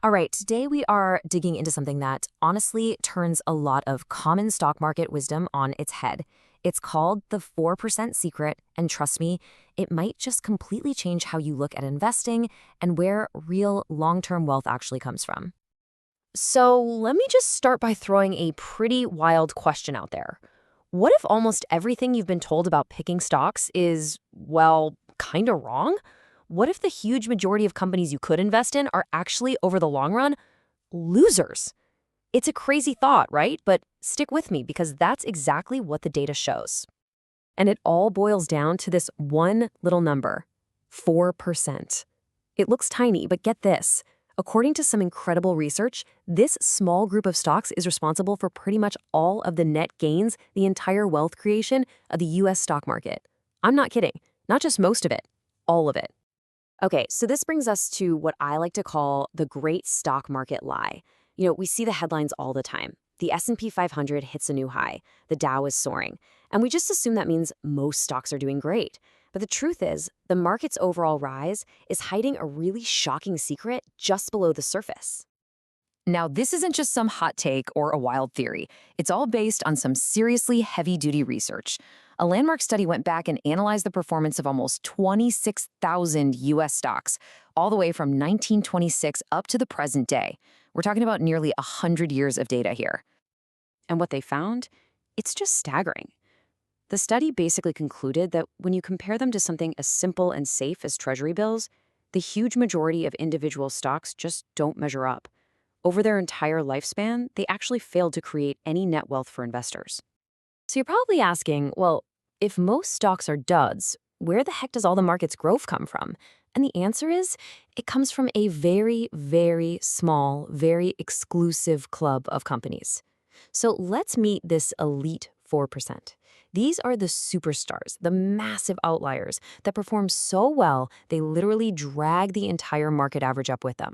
All right, today we are digging into something that honestly turns a lot of common stock market wisdom on its head. It's called the 4% secret, and trust me, it might just completely change how you look at investing and where real long-term wealth actually comes from. So, let me just start by throwing a pretty wild question out there. What if almost everything you've been told about picking stocks is, well, kind of wrong? What if the huge majority of companies you could invest in are actually, over the long run, losers? It's a crazy thought, right? But stick with me because that's exactly what the data shows. And it all boils down to this one little number, 4%. It looks tiny, but get this. According to some incredible research, this small group of stocks is responsible for pretty much all of the net gains, the entire wealth creation of the US stock market. I'm not kidding. Not just most of it, all of it. Okay, so this brings us to what I like to call the great stock market lie. We see the headlines all the time. The S&P 500 hits a new high. The Dow is soaring. And we just assume that means most stocks are doing great. But the truth is, the market's overall rise is hiding a really shocking secret just below the surface. Now, this isn't just some hot take or a wild theory. It's all based on some seriously heavy-duty research. A landmark study went back and analyzed the performance of almost 26,000 U.S. stocks, all the way from 1926 up to the present day. We're talking about nearly 100 years of data here. And what they found? It's just staggering. The study basically concluded that when you compare them to something as simple and safe as treasury bills, the huge majority of individual stocks just don't measure up. Over their entire lifespan, they actually failed to create any net wealth for investors. So you're probably asking, well, if most stocks are duds, where the heck does all the market's growth come from? And the answer is, it comes from a very, very small, very exclusive club of companies. So let's meet this elite 4%. These are the superstars, the massive outliers that perform so well, they literally drag the entire market average up with them.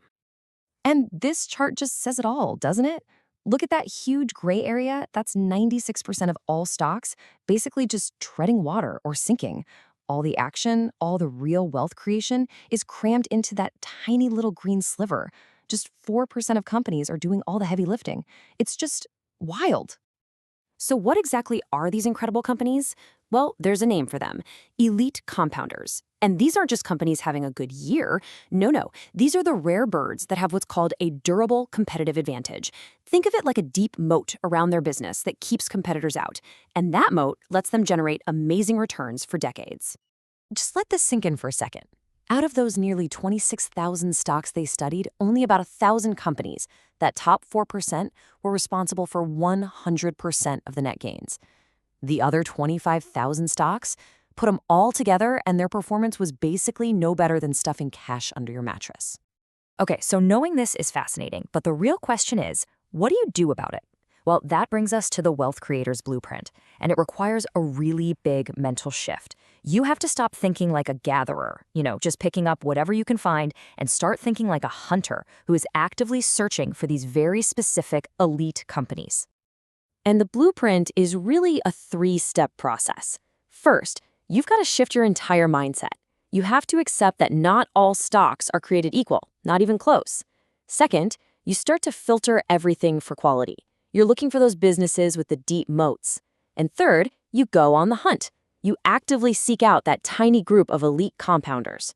And this chart just says it all, doesn't it? Look at that huge gray area. That's 96% of all stocks, basically just treading water or sinking. All the action, all the real wealth creation is crammed into that tiny little green sliver. Just 4% of companies are doing all the heavy lifting. It's just wild. So what exactly are these incredible companies? Well, there's a name for them, elite compounders. And these aren't just companies having a good year. No. These are the rare birds that have what's called a durable competitive advantage. Think of it like a deep moat around their business that keeps competitors out. And that moat lets them generate amazing returns for decades. Just let this sink in for a second. Out of those nearly 26,000 stocks they studied, only about 1,000 companies, that top 4%, were responsible for 100% of the net gains. The other 25,000 stocks, put them all together and their performance was basically no better than stuffing cash under your mattress. Okay, so knowing this is fascinating, but the real question is, what do you do about it? Well, that brings us to the wealth creator's blueprint, and it requires a really big mental shift. You have to stop thinking like a gatherer, just picking up whatever you can find, and start thinking like a hunter who is actively searching for these very specific elite companies. And the blueprint is really a 3-step process. First, you've got to shift your entire mindset. You have to accept that not all stocks are created equal, not even close. Second, you start to filter everything for quality. You're looking for those businesses with the deep moats. And third, you go on the hunt. You actively seek out that tiny group of elite compounders.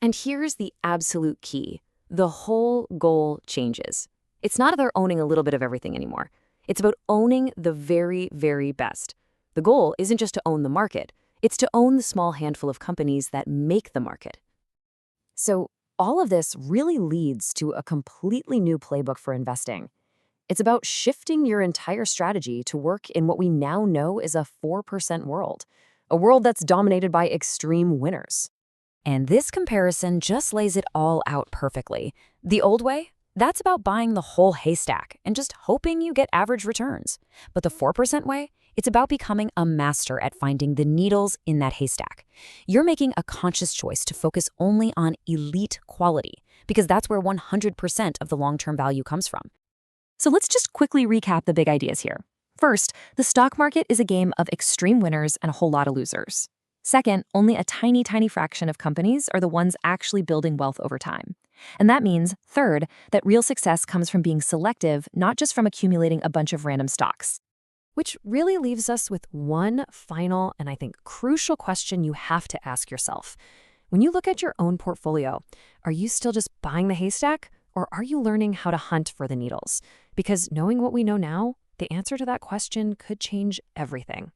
And here's the absolute key. The whole goal changes. It's not about owning a little bit of everything anymore. It's about owning the very, very best. The goal isn't just to own the market. It's to own the small handful of companies that make the market. So all of this really leads to a completely new playbook for investing. It's about shifting your entire strategy to work in what we now know is a 4% world, a world that's dominated by extreme winners. And this comparison just lays it all out perfectly. The old way? That's about buying the whole haystack and just hoping you get average returns. But the 4% way? It's about becoming a master at finding the needles in that haystack. You're making a conscious choice to focus only on elite quality, because that's where 100% of the long-term value comes from. So let's just quickly recap the big ideas here. First, the stock market is a game of extreme winners and a whole lot of losers. Second, only a tiny, tiny fraction of companies are the ones actually building wealth over time. And that means, third, that real success comes from being selective, not just from accumulating a bunch of random stocks. Which really leaves us with one final and I think crucial question you have to ask yourself. When you look at your own portfolio, are you still just buying the haystack, or are you learning how to hunt for the needles? Because knowing what we know now, the answer to that question could change everything.